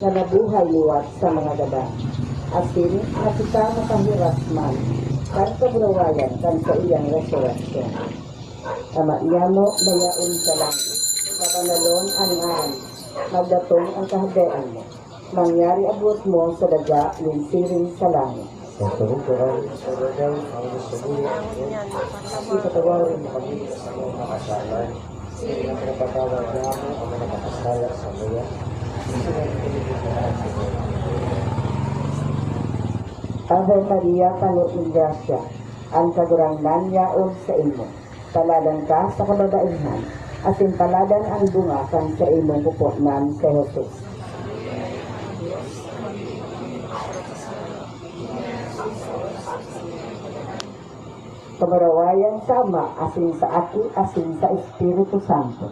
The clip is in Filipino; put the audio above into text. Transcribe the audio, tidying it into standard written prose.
na nabuhay liwat sa mga dada. Asin na kita makahiras man, kan kabrawayan kan sa iyang resurrection. Ama iya mo bayaon sa langit, kabanalon ang aran, magdatong ang kahadaan mo. Mangyari abot mo sa daga, linsirin sa langit. Sa turuturan sa dagang ang nasubulit mo, kasi patawarin mo kami sa mga nakasalan. Sige ang pinapatawad na mo ang mga nakasala sa kaya. Ave Maria, puno ng grasya, ang kagurangnan yaon sa imo. Taladan ka sa kababaihan, asin taladan ang bunga kan sa imong pupotnan sa Jesus. Kamarawayan sa Ama, asin sa Aki, asin sa Espiritu Santo.